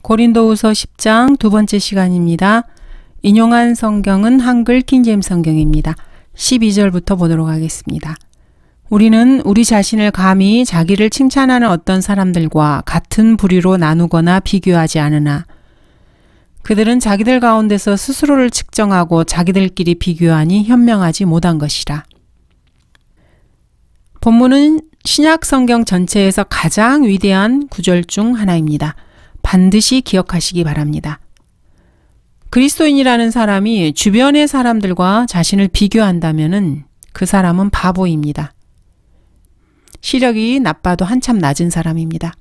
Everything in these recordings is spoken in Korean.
고린도후서 10장 두 번째 시간입니다. 인용한 성경은 한글 킹제임스 성경입니다. 12절부터 보도록 하겠습니다. 우리는 우리 자신을 감히 자기를 칭찬하는 어떤 사람들과 같은 부류로 나누거나 비교하지 않으나 그들은 자기들 가운데서 스스로를 측정하고 자기들끼리 비교하니 현명하지 못한 것이라. 본문은 신약 성경 전체에서 가장 위대한 구절 중 하나입니다. 반드시 기억하시기 바랍니다. 그리스도인이라는 사람이 주변의 사람들과 자신을 비교한다면 그 사람은 바보입니다. 시력이 나빠도 한참 낮은 사람입니다.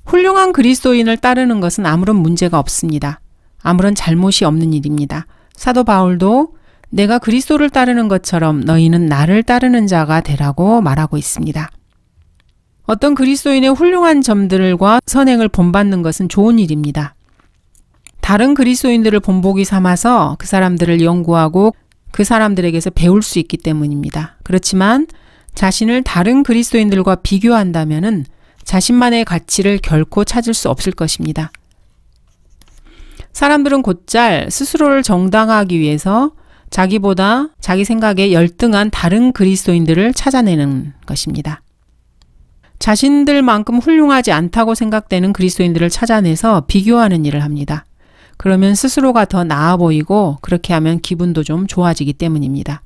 훌륭한 그리스도인을 따르는 것은 아무런 문제가 없습니다. 아무런 잘못이 없는 일입니다. 사도 바울도 내가 그리스도를 따르는 것처럼 너희는 나를 따르는 자가 되라고 말하고 있습니다. 어떤 그리스도인의 훌륭한 점들과 선행을 본받는 것은 좋은 일입니다. 다른 그리스도인들을 본보기 삼아서 그 사람들을 연구하고 그 사람들에게서 배울 수 있기 때문입니다. 그렇지만 자신을 다른 그리스도인들과 비교한다면 자신만의 가치를 결코 찾을 수 없을 것입니다. 사람들은 곧잘 스스로를 정당화하기 위해서 자기보다 자기 생각에 열등한 다른 그리스도인들을 찾아내는 것입니다. 자신들만큼 훌륭하지 않다고 생각되는 그리스도인들을 찾아내서 비교하는 일을 합니다. 그러면 스스로가 더 나아 보이고 그렇게 하면 기분도 좀 좋아지기 때문입니다.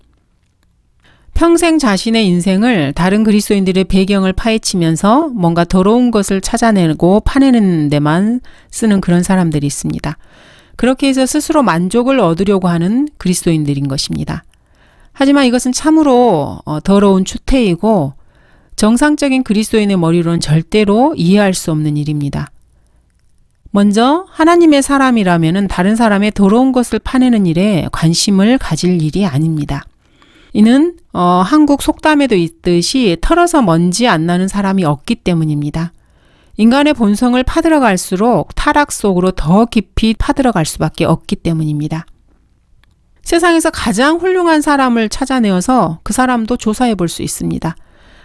평생 자신의 인생을 다른 그리스도인들의 배경을 파헤치면서 뭔가 더러운 것을 찾아내고 파내는 데만 쓰는 그런 사람들이 있습니다. 그렇게 해서 스스로 만족을 얻으려고 하는 그리스도인들인 것입니다. 하지만 이것은 참으로 더러운 추태이고 정상적인 그리스도인의 머리로는 절대로 이해할 수 없는 일입니다. 먼저 하나님의 사람이라면 다른 사람의 더러운 것을 파내는 일에 관심을 가질 일이 아닙니다. 이는 한국 속담에도 있듯이 털어서 먼지 안 나는 사람이 없기 때문입니다. 인간의 본성을 파들어갈수록 타락 속으로 더 깊이 파들어갈 수밖에 없기 때문입니다. 세상에서 가장 훌륭한 사람을 찾아내어서 그 사람도 조사해 볼 수 있습니다.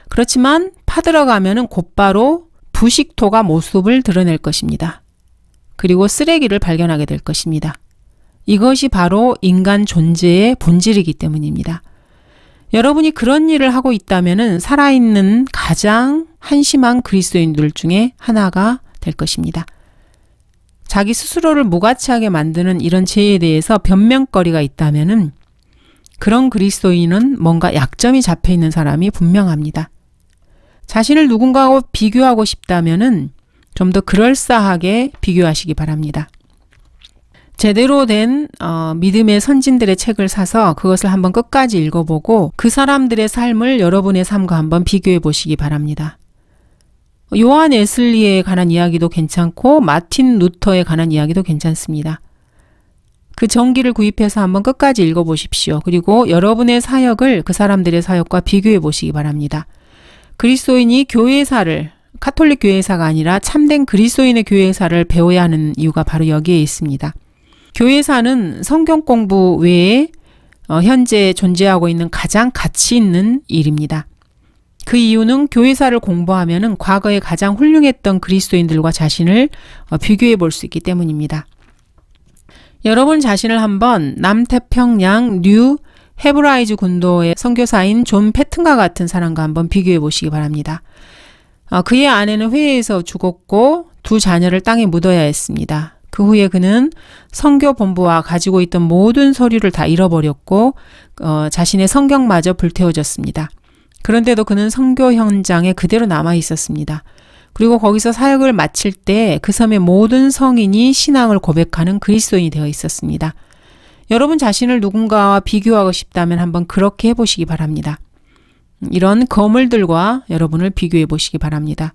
그렇지만 파들어가면 곧바로 부식토가 모습을 드러낼 것입니다. 그리고 쓰레기를 발견하게 될 것입니다. 이것이 바로 인간 존재의 본질이기 때문입니다. 여러분이 그런 일을 하고 있다면 살아있는 가장 한심한 그리스도인들 중에 하나가 될 것입니다. 자기 스스로를 무가치하게 만드는 이런 죄에 대해서 변명거리가 있다면 그런 그리스도인은 뭔가 약점이 잡혀 있는 사람이 분명합니다. 자신을 누군가하고 비교하고 싶다면 좀 더 그럴싸하게 비교하시기 바랍니다. 제대로 된 믿음의 선진들의 책을 사서 그것을 한번 끝까지 읽어보고 그 사람들의 삶을 여러분의 삶과 한번 비교해 보시기 바랍니다. 요한 웨슬리에 관한 이야기도 괜찮고 마틴 루터에 관한 이야기도 괜찮습니다. 그 전기를 구입해서 한번 끝까지 읽어보십시오. 그리고 여러분의 사역을 그 사람들의 사역과 비교해 보시기 바랍니다. 그리스도인이 교회사를 카톨릭 교회사가 아니라 참된 그리스도인의 교회사를 배워야 하는 이유가 바로 여기에 있습니다. 교회사는 성경 공부 외에 현재 존재하고 있는 가장 가치 있는 일입니다. 그 이유는 교회사를 공부하면 과거에 가장 훌륭했던 그리스도인들과 자신을 비교해 볼 수 있기 때문입니다. 여러분 자신을 한번 남태평양 뉴 헤브라이즈 군도의 선교사인 존 패튼과 같은 사람과 한번 비교해 보시기 바랍니다. 그의 아내는 회의에서 죽었고 두 자녀를 땅에 묻어야 했습니다. 그 후에 그는 선교 본부와 가지고 있던 모든 서류를 다 잃어버렸고 자신의 성경마저 불태워졌습니다. 그런데도 그는 선교 현장에 그대로 남아 있었습니다. 그리고 거기서 사역을 마칠 때 그 섬의 모든 성인이 신앙을 고백하는 그리스도인이 되어 있었습니다. 여러분 자신을 누군가와 비교하고 싶다면 한번 그렇게 해보시기 바랍니다. 이런 거물들과 여러분을 비교해 보시기 바랍니다.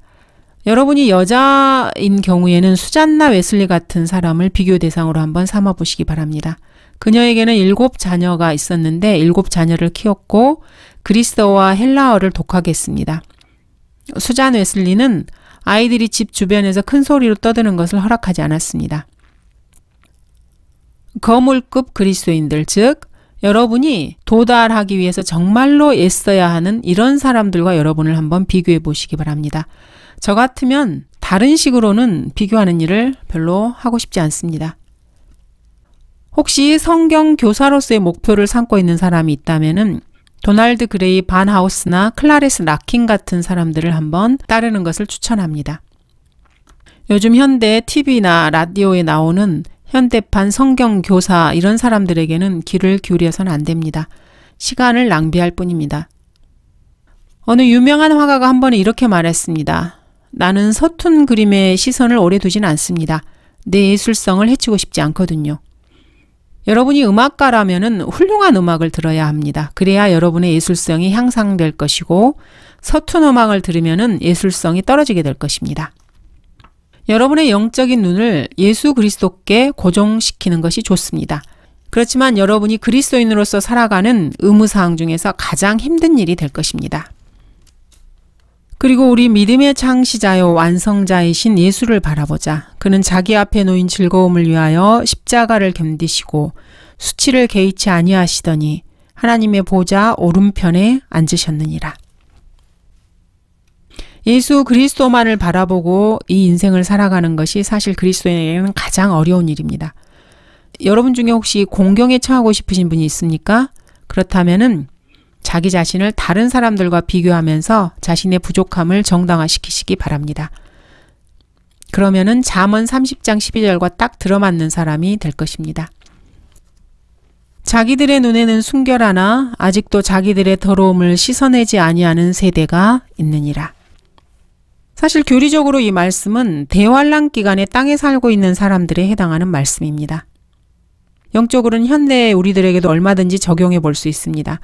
여러분이 여자인 경우에는 수잔나 웨슬리 같은 사람을 비교 대상으로 한번 삼아 보시기 바랍니다. 그녀에게는 7 자녀가 있었는데 7 자녀를 키웠고 그리스어와 헬라어를 독하게 했습니다. 수잔 웨슬리는 아이들이 집 주변에서 큰 소리로 떠드는 것을 허락하지 않았습니다. 거물급 그리스도인들, 즉 여러분이 도달하기 위해서 정말로 애써야 하는 이런 사람들과 여러분을 한번 비교해 보시기 바랍니다. 저 같으면 다른 식으로는 비교하는 일을 별로 하고 싶지 않습니다. 혹시 성경 교사로서의 목표를 삼고 있는 사람이 있다면은 도널드 그레이 반하우스나 클라레스 라킨 같은 사람들을 한번 따르는 것을 추천합니다. 요즘 현대 TV나 라디오에 나오는 현대판 성경 교사 이런 사람들에게는 귀를 기울여서는 안 됩니다. 시간을 낭비할 뿐입니다. 어느 유명한 화가가 한 번은 이렇게 말했습니다. 나는 서툰 그림에 시선을 오래 두진 않습니다. 내 예술성을 해치고 싶지 않거든요. 여러분이 음악가라면은 훌륭한 음악을 들어야 합니다. 그래야 여러분의 예술성이 향상될 것이고 서툰 음악을 들으면은 예술성이 떨어지게 될 것입니다. 여러분의 영적인 눈을 예수 그리스도께 고정시키는 것이 좋습니다. 그렇지만 여러분이 그리스도인으로서 살아가는 의무사항 중에서 가장 힘든 일이 될 것입니다. 그리고 우리 믿음의 창시자요 완성자이신 예수를 바라보자. 그는 자기 앞에 놓인 즐거움을 위하여 십자가를 견디시고 수치를 개의치 아니하시더니 하나님의 보좌 오른편에 앉으셨느니라. 예수 그리스도만을 바라보고 이 인생을 살아가는 것이 사실 그리스도인에게는 가장 어려운 일입니다. 여러분 중에 혹시 공경에 처하고 싶으신 분이 있습니까? 그렇다면은 자기 자신을 다른 사람들과 비교하면서 자신의 부족함을 정당화시키시기 바랍니다. 그러면은 잠언 30장 12절과 딱 들어맞는 사람이 될 것입니다. 자기들의 눈에는 순결하나 아직도 자기들의 더러움을 씻어내지 아니하는 세대가 있느니라. 사실 교리적으로 이 말씀은 대환란 기간에 땅에 살고 있는 사람들에 해당하는 말씀입니다. 영적으로는 현대의 우리들에게도 얼마든지 적용해 볼 수 있습니다.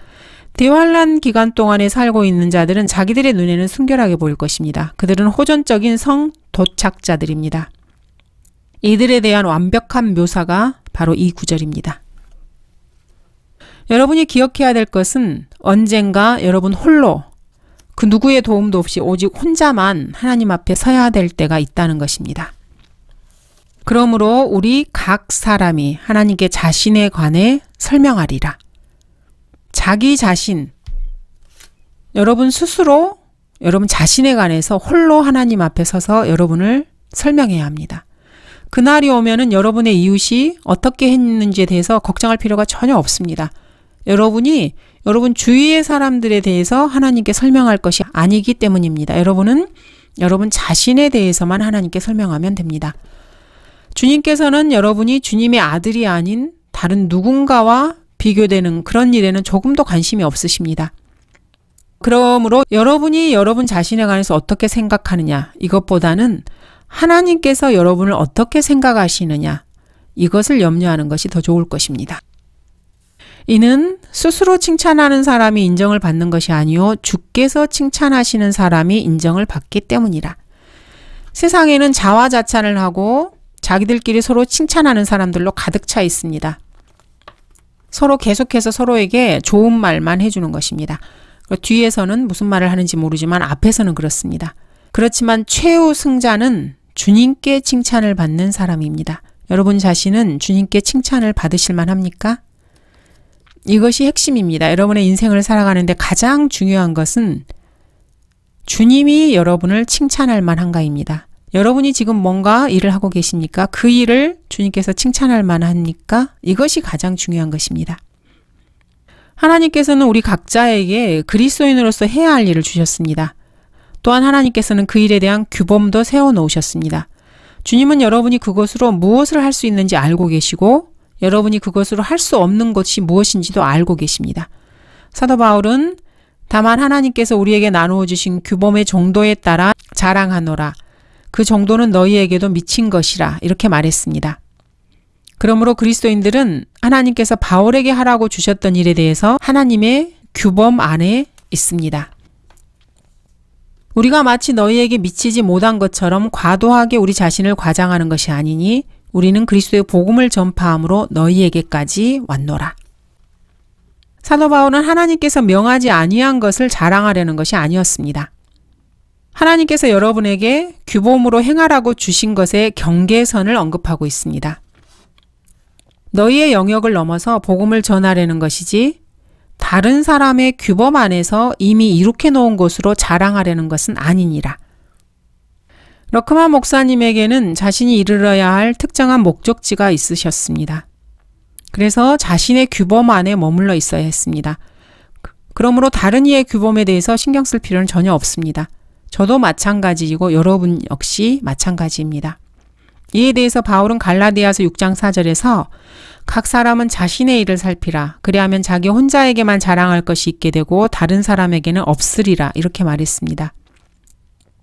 대환란 기간 동안에 살고 있는 자들은 자기들의 눈에는 순결하게 보일 것입니다. 그들은 호전적인 성 도착자들입니다. 이들에 대한 완벽한 묘사가 바로 이 구절입니다. 여러분이 기억해야 될 것은 언젠가 여러분 홀로 그 누구의 도움도 없이 오직 혼자만 하나님 앞에 서야 될 때가 있다는 것입니다. 그러므로 우리 각 사람이 하나님께 자신에 관해 설명하리라. 자기 자신, 여러분 스스로 여러분 자신에 관해서 홀로 하나님 앞에 서서 여러분을 설명해야 합니다. 그날이 오면은 여러분의 이웃이 어떻게 했는지에 대해서 걱정할 필요가 전혀 없습니다. 여러분이 여러분 주위의 사람들에 대해서 하나님께 설명할 것이 아니기 때문입니다. 여러분은 여러분 자신에 대해서만 하나님께 설명하면 됩니다. 주님께서는 여러분이 주님의 아들이 아닌 다른 누군가와 비교되는 그런 일에는 조금도 관심이 없으십니다. 그러므로 여러분이 여러분 자신에 관해서 어떻게 생각하느냐, 이것보다는 하나님께서 여러분을 어떻게 생각하시느냐, 이것을 염려하는 것이 더 좋을 것입니다. 이는 스스로 칭찬하는 사람이 인정을 받는 것이 아니요 주께서 칭찬하시는 사람이 인정을 받기 때문이라. 세상에는 자화자찬을 하고 자기들끼리 서로 칭찬하는 사람들로 가득 차 있습니다. 서로 계속해서 서로에게 좋은 말만 해주는 것입니다. 뒤에서는 무슨 말을 하는지 모르지만 앞에서는 그렇습니다. 그렇지만 최후 승자는 주님께 칭찬을 받는 사람입니다. 여러분 자신은 주님께 칭찬을 받으실 만합니까? 이것이 핵심입니다. 여러분의 인생을 살아가는데 가장 중요한 것은 주님이 여러분을 칭찬할 만한가입니다. 여러분이 지금 뭔가 일을 하고 계십니까? 그 일을 주님께서 칭찬할 만합니까? 이것이 가장 중요한 것입니다. 하나님께서는 우리 각자에게 그리스도인으로서 해야 할 일을 주셨습니다. 또한 하나님께서는 그 일에 대한 규범도 세워놓으셨습니다. 주님은 여러분이 그것으로 무엇을 할 수 있는지 알고 계시고 여러분이 그것으로 할 수 없는 것이 무엇인지도 알고 계십니다. 사도 바울은 다만 하나님께서 우리에게 나누어 주신 규범의 정도에 따라 자랑하노라. 그 정도는 너희에게도 미친 것이라 이렇게 말했습니다. 그러므로 그리스도인들은 하나님께서 바울에게 하라고 주셨던 일에 대해서 하나님의 규범 안에 있습니다. 우리가 마치 너희에게 미치지 못한 것처럼 과도하게 우리 자신을 과장하는 것이 아니니 우리는 그리스도의 복음을 전파함으로 너희에게까지 왔노라. 사도 바울은 하나님께서 명하지 아니한 것을 자랑하려는 것이 아니었습니다. 하나님께서 여러분에게 규범으로 행하라고 주신 것의 경계선을 언급하고 있습니다. 너희의 영역을 넘어서 복음을 전하려는 것이지 다른 사람의 규범 안에서 이미 이룩해 놓은 것으로 자랑하려는 것은 아니니라. 러크만 목사님에게는 자신이 이르러야 할 특정한 목적지가 있으셨습니다. 그래서 자신의 규범 안에 머물러 있어야 했습니다. 그러므로 다른 이의 규범에 대해서 신경 쓸 필요는 전혀 없습니다. 저도 마찬가지이고 여러분 역시 마찬가지입니다. 이에 대해서 바울은 갈라디아서 6장 4절에서 각 사람은 자신의 일을 살피라. 그리하면 자기 혼자에게만 자랑할 것이 있게 되고 다른 사람에게는 없으리라. 이렇게 말했습니다.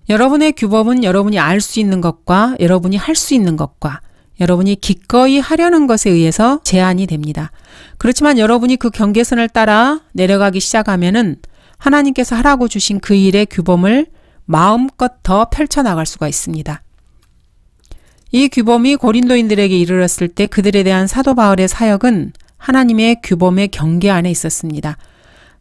여러분의 규범은 여러분이 알 수 있는 것과 여러분이 할 수 있는 것과 여러분이 기꺼이 하려는 것에 의해서 제한이 됩니다. 그렇지만 여러분이 그 경계선을 따라 내려가기 시작하면은 하나님께서 하라고 주신 그 일의 규범을 마음껏 더 펼쳐나갈 수가 있습니다. 이 규범이 고린도인들에게 이르렀을 때 그들에 대한 사도 바울의 사역은 하나님의 규범의 경계 안에 있었습니다.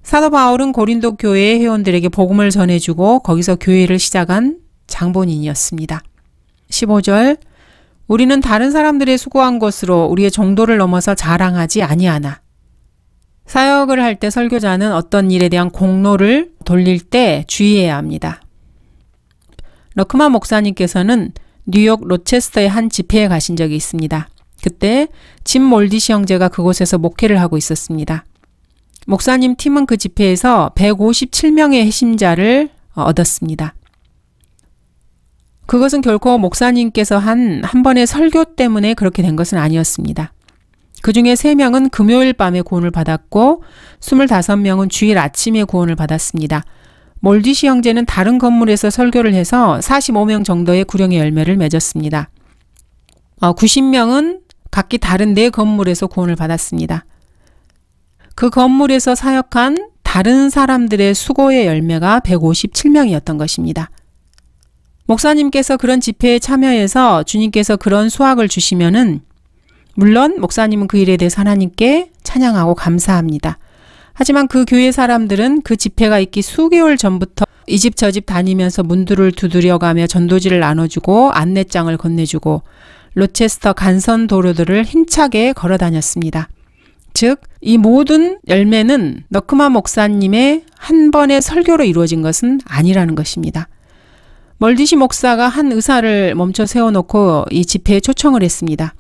사도 바울은 고린도 교회의 회원들에게 복음을 전해주고 거기서 교회를 시작한 장본인이었습니다. 15절 우리는 다른 사람들의 수고한 것으로 우리의 정도를 넘어서 자랑하지 아니하나. 사역을 할 때 설교자는 어떤 일에 대한 공로를 돌릴 때 주의해야 합니다. 러크만 목사님께서는 뉴욕 로체스터의 한 집회에 가신 적이 있습니다. 그때 짐 몰디시 형제가 그곳에서 목회를 하고 있었습니다. 목사님 팀은 그 집회에서 157명의 회심자를 얻었습니다. 그것은 결코 목사님께서 한 번의 설교 때문에 그렇게 된 것은 아니었습니다. 그 중에 3명은 금요일 밤에 구원을 받았고 25명은 주일 아침에 구원을 받았습니다. 몰디시 형제는 다른 건물에서 설교를 해서 45명 정도의 구령의 열매를 맺었습니다. 90명은 각기 다른 4건물에서 구원을 받았습니다. 그 건물에서 사역한 다른 사람들의 수고의 열매가 157명이었던 것입니다. 목사님께서 그런 집회에 참여해서 주님께서 그런 수확을 주시면은 물론 목사님은 그 일에 대해서 하나님께 찬양하고 감사합니다. 하지만 그 교회 사람들은 그 집회가 있기 수개월 전부터 이 집 저 집 다니면서 문들을 두드려가며 전도지를 나눠주고 안내장을 건네주고 로체스터 간선 도로들을 힘차게 걸어 다녔습니다. 즉, 이 모든 열매는 러크만 목사님의 한 번의 설교로 이루어진 것은 아니라는 것입니다. 멀디시 목사가 한 의사를 멈춰 세워놓고 이 집회에 초청을 했습니다.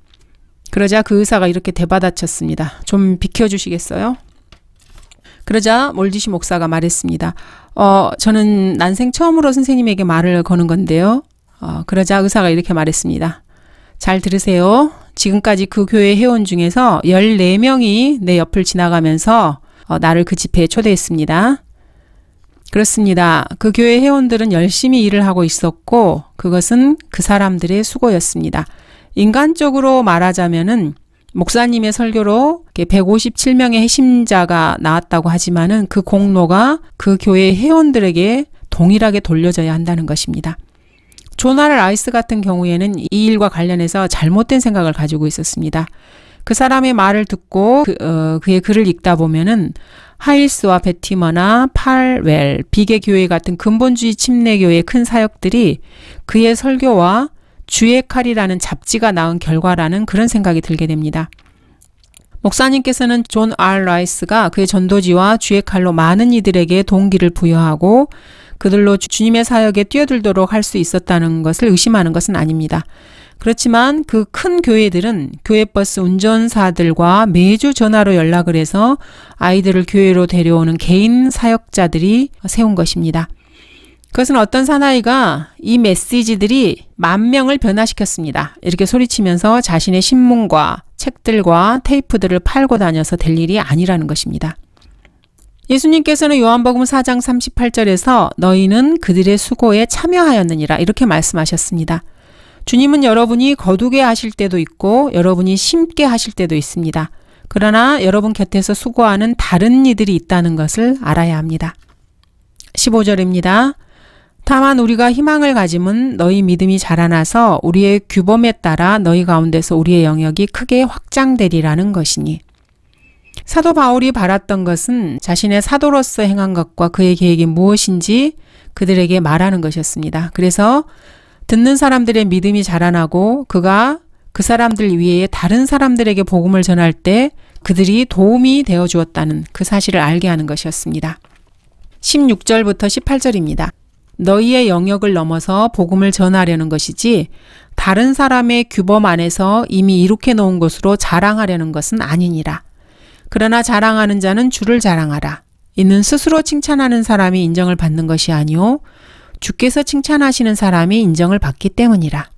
그러자 그 의사가 이렇게 대받아쳤습니다. 좀 비켜주시겠어요? 그러자 몰디시 목사가 말했습니다. 저는 난생 처음으로 선생님에게 말을 거는 건데요. 그러자 의사가 이렇게 말했습니다. 잘 들으세요. 지금까지 그 교회 회원 중에서 14명이 내 옆을 지나가면서 나를 그 집회에 초대했습니다. 그렇습니다. 그 교회 회원들은 열심히 일을 하고 있었고 그것은 그 사람들의 수고였습니다. 인간적으로 말하자면은 목사님의 설교로 157명의 회심자가 나왔다고 하지만은 그 공로가 그 교회 회원들에게 동일하게 돌려져야 한다는 것입니다. 조나 라이스 같은 경우에는 이 일과 관련해서 잘못된 생각을 가지고 있었습니다. 그 사람의 말을 듣고 그의 글을 읽다 보면은 하일스와 베티머나 팔웰, 비계 교회 같은 근본주의 침례교회의 큰 사역들이 그의 설교와 주의 칼이라는 잡지가 낳은 결과라는 그런 생각이 들게 됩니다. 목사님께서는 존 R. 라이스가 그의 전도지와 주의 칼로 많은 이들에게 동기를 부여하고 그들로 주님의 사역에 뛰어들도록 할 수 있었다는 것을 의심하는 것은 아닙니다. 그렇지만 그 큰 교회들은 교회버스 운전사들과 매주 전화로 연락을 해서 아이들을 교회로 데려오는 개인 사역자들이 세운 것입니다. 그것은 어떤 사나이가 이 메시지들이 10,000명을 변화시켰습니다. 이렇게 소리치면서 자신의 신문과 책들과 테이프들을 팔고 다녀서 될 일이 아니라는 것입니다. 예수님께서는 요한복음 4장 38절에서 너희는 그들의 수고에 참여하였느니라 이렇게 말씀하셨습니다. 주님은 여러분이 거두게 하실 때도 있고 여러분이 심게 하실 때도 있습니다. 그러나 여러분 곁에서 수고하는 다른 이들이 있다는 것을 알아야 합니다. 15절입니다. 다만 우리가 희망을 가짐은 너희 믿음이 자라나서 우리의 규범에 따라 너희 가운데서 우리의 영역이 크게 확장되리라는 것이니. 사도 바울이 바랐던 것은 자신의 사도로서 행한 것과 그의 계획이 무엇인지 그들에게 말하는 것이었습니다. 그래서 듣는 사람들의 믿음이 자라나고 그가 그 사람들 위에 다른 사람들에게 복음을 전할 때 그들이 도움이 되어 주었다는 그 사실을 알게 하는 것이었습니다. 16절부터 18절입니다. 너희의 영역을 넘어서 복음을 전하려는 것이지 다른 사람의 규범 안에서 이미 이룩해 놓은 것으로 자랑하려는 것은 아니니라. 그러나 자랑하는 자는 주를 자랑하라. 이는 스스로 칭찬하는 사람이 인정을 받는 것이 아니오 주께서 칭찬하시는 사람이 인정을 받기 때문이라.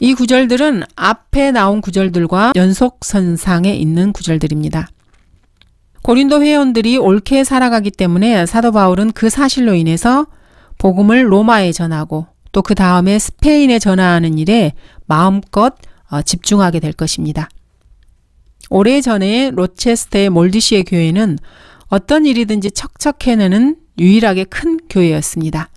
이 구절들은 앞에 나온 구절들과 연속선상에 있는 구절들입니다. 고린도 회원들이 옳게 살아가기 때문에 사도 바울은 그 사실로 인해서 복음을 로마에 전하고 또 그 다음에 스페인에 전하는 일에 마음껏 집중하게 될 것입니다. 오래전에 로체스터의 몰디시의 교회는 어떤 일이든지 척척 해내는 유일하게 큰 교회였습니다.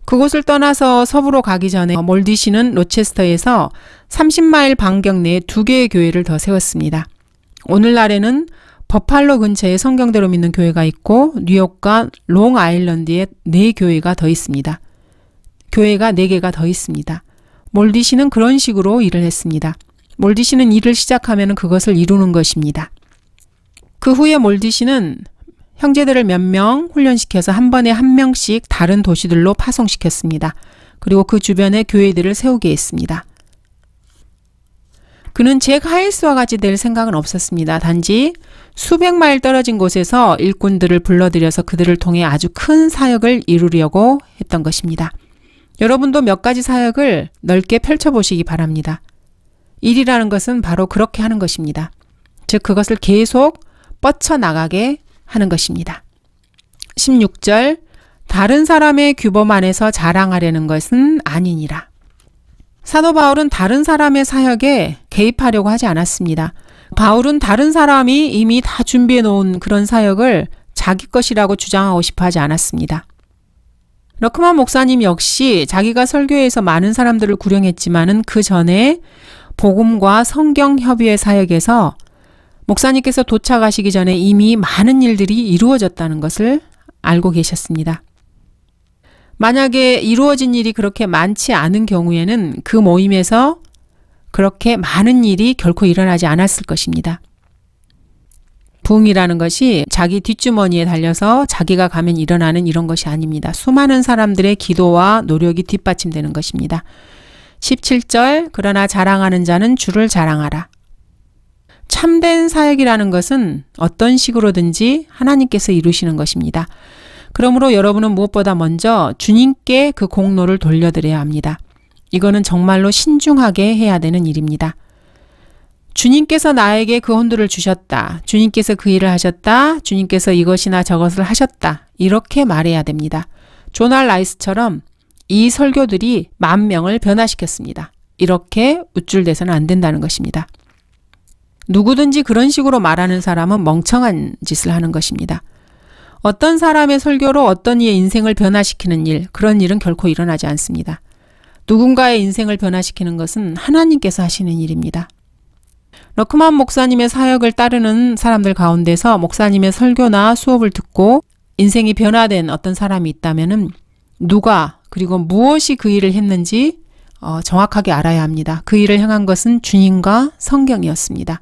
그곳을 떠나서 서부로 가기 전에 몰디시는 로체스터에서 30마일 반경 내에 2개의 교회를 더 세웠습니다. 오늘날에는 버팔로 근처에 성경대로 믿는 교회가 있고 뉴욕과 롱아일랜드에 4교회가 더 있습니다. 교회가 4개가 더 있습니다. 몰디시는 그런 식으로 일을 했습니다. 몰디시는 일을 시작하면 그것을 이루는 것입니다. 그 후에 몰디시는 형제들을 몇 명 훈련시켜서 한 번에 한 명씩 다른 도시들로 파송시켰습니다. 그리고 그 주변에 교회들을 세우게 했습니다. 그는 잭 하일스와 같이 될 생각은 없었습니다. 단지 수백 마일 떨어진 곳에서 일꾼들을 불러들여서 그들을 통해 아주 큰 사역을 이루려고 했던 것입니다. 여러분도 몇 가지 사역을 넓게 펼쳐보시기 바랍니다. 일이라는 것은 바로 그렇게 하는 것입니다. 즉 그것을 계속 뻗쳐나가게 하는 것입니다. 16절 다른 사람의 규범 안에서 자랑하려는 것은 아니니라. 사도 바울은 다른 사람의 사역에 개입하려고 하지 않았습니다. 바울은 다른 사람이 이미 다 준비해 놓은 그런 사역을 자기 것이라고 주장하고 싶어 하지 않았습니다. 러크만 목사님 역시 자기가 설교에서 많은 사람들을 구령했지만은 그 전에 복음과 성경 협의회 사역에서 목사님께서 도착하시기 전에 이미 많은 일들이 이루어졌다는 것을 알고 계셨습니다. 만약에 이루어진 일이 그렇게 많지 않은 경우에는 그 모임에서 그렇게 많은 일이 결코 일어나지 않았을 것입니다. 부흥이라는 것이 자기 뒷주머니에 달려서 자기가 가면 일어나는 이런 것이 아닙니다. 수많은 사람들의 기도와 노력이 뒷받침되는 것입니다. 17절 그러나 자랑하는 자는 주를 자랑하라. 참된 사역이라는 것은 어떤 식으로든지 하나님께서 이루시는 것입니다. 그러므로 여러분은 무엇보다 먼저 주님께 그 공로를 돌려드려야 합니다. 이거는 정말로 신중하게 해야 되는 일입니다. 주님께서 나에게 그 혼도를 주셨다. 주님께서 그 일을 하셨다. 주님께서 이것이나 저것을 하셨다. 이렇게 말해야 됩니다. 조날 라이스처럼 이 설교들이 10,000명을 변화시켰습니다. 이렇게 우쭐대서는 안 된다는 것입니다. 누구든지 그런 식으로 말하는 사람은 멍청한 짓을 하는 것입니다. 어떤 사람의 설교로 어떤 이의 인생을 변화시키는 일, 그런 일은 결코 일어나지 않습니다. 누군가의 인생을 변화시키는 것은 하나님께서 하시는 일입니다. 러크만 목사님의 사역을 따르는 사람들 가운데서 목사님의 설교나 수업을 듣고 인생이 변화된 어떤 사람이 있다면은 누가 그리고 무엇이 그 일을 했는지 정확하게 알아야 합니다. 그 일을 행한 것은 주님과 성경이었습니다.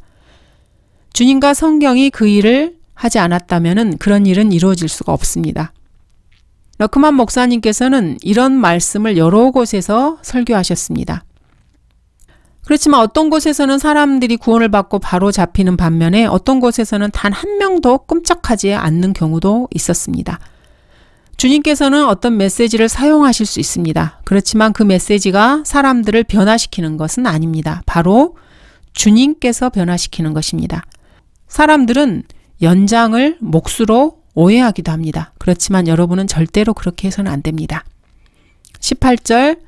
주님과 성경이 그 일을 하지 않았다면은 그런 일은 이루어질 수가 없습니다. 러크만 목사님께서는 이런 말씀을 여러 곳에서 설교하셨습니다. 그렇지만 어떤 곳에서는 사람들이 구원을 받고 바로 잡히는 반면에 어떤 곳에서는 단 한 명도 끔찍하지 않는 경우도 있었습니다. 주님께서는 어떤 메시지를 사용하실 수 있습니다. 그렇지만 그 메시지가 사람들을 변화시키는 것은 아닙니다. 바로 주님께서 변화시키는 것입니다. 사람들은 연장을 몫으로 오해하기도 합니다. 그렇지만 여러분은 절대로 그렇게 해서는 안 됩니다. 18절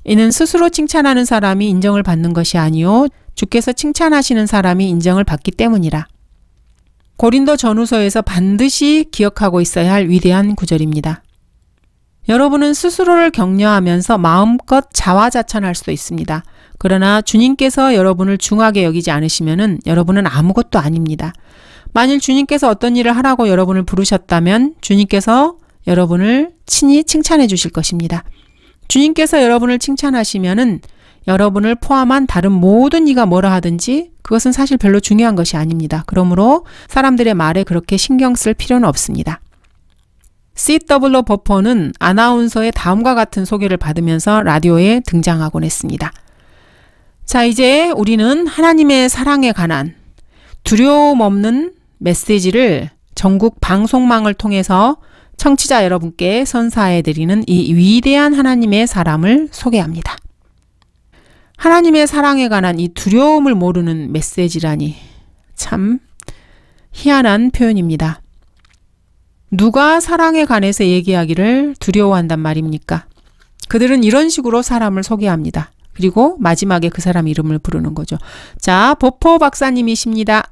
이는 스스로 칭찬하는 사람이 인정을 받는 것이 아니요 주께서 칭찬하시는 사람이 인정을 받기 때문이라. 고린도 전후서에서 반드시 기억하고 있어야 할 위대한 구절입니다. 여러분은 스스로를 격려하면서 마음껏 자화자찬할 수도 있습니다. 그러나 주님께서 여러분을 중하게 여기지 않으시면은 여러분은 아무것도 아닙니다. 만일 주님께서 어떤 일을 하라고 여러분을 부르셨다면 주님께서 여러분을 친히 칭찬해 주실 것입니다. 주님께서 여러분을 칭찬하시면은 여러분을 포함한 다른 모든 이가 뭐라 하든지 그것은 사실 별로 중요한 것이 아닙니다. 그러므로 사람들의 말에 그렇게 신경 쓸 필요는 없습니다. C.W. 버퍼는 아나운서의 다음과 같은 소개를 받으면서 라디오에 등장하곤 했습니다. 자, 이제 우리는 하나님의 사랑에 관한 두려움 없는 메시지를 전국 방송망을 통해서 청취자 여러분께 선사해드리는 이 위대한 하나님의 사람을 소개합니다. 하나님의 사랑에 관한 이 두려움을 모르는 메시지라니 참 희한한 표현입니다. 누가 사랑에 관해서 얘기하기를 두려워한단 말입니까? 그들은 이런 식으로 사람을 소개합니다. 그리고 마지막에 그 사람 이름을 부르는 거죠. 자, 버퍼 박사님이십니다.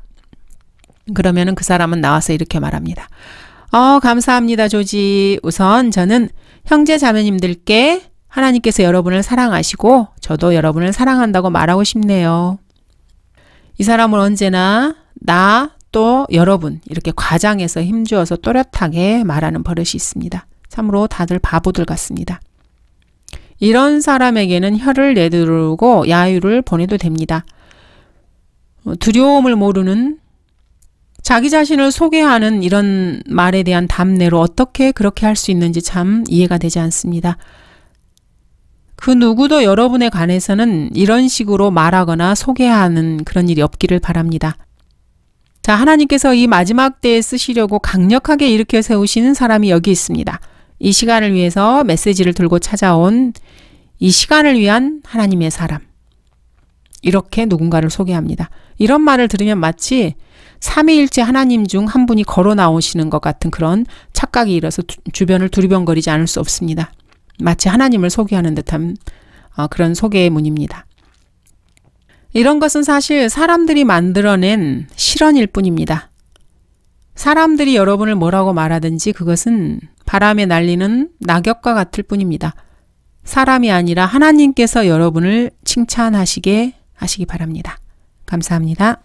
그러면은 그 사람은 나와서 이렇게 말합니다. 감사합니다, 조지. 우선 저는 형제 자매님들께 하나님께서 여러분을 사랑하시고 저도 여러분을 사랑한다고 말하고 싶네요. 이 사람은 언제나 나 또 여러분 이렇게 과장해서 힘주어서 또렷하게 말하는 버릇이 있습니다. 참으로 다들 바보들 같습니다. 이런 사람에게는 혀를 내두르고 야유를 보내도 됩니다. 두려움을 모르는 자기 자신을 소개하는 이런 말에 대한 답례로 어떻게 그렇게 할 수 있는지 참 이해가 되지 않습니다. 그 누구도 여러분에 관해서는 이런 식으로 말하거나 소개하는 그런 일이 없기를 바랍니다. 자, 하나님께서 이 마지막 때에 쓰시려고 강력하게 일으켜 세우시는 사람이 여기 있습니다. 이 시간을 위해서 메시지를 들고 찾아온 이 시간을 위한 하나님의 사람. 이렇게 누군가를 소개합니다. 이런 말을 들으면 마치 삼위일체 하나님 중 한 분이 걸어 나오시는 것 같은 그런 착각이 일어서 주변을 두리번거리지 않을 수 없습니다. 마치 하나님을 소개하는 듯한 그런 소개문입니다. 이런 것은 사실 사람들이 만들어낸 실언일 뿐입니다. 사람들이 여러분을 뭐라고 말하든지 그것은 바람에 날리는 낙엽과 같을 뿐입니다. 사람이 아니라 하나님께서 여러분을 칭찬하시게 하시기 바랍니다. 감사합니다.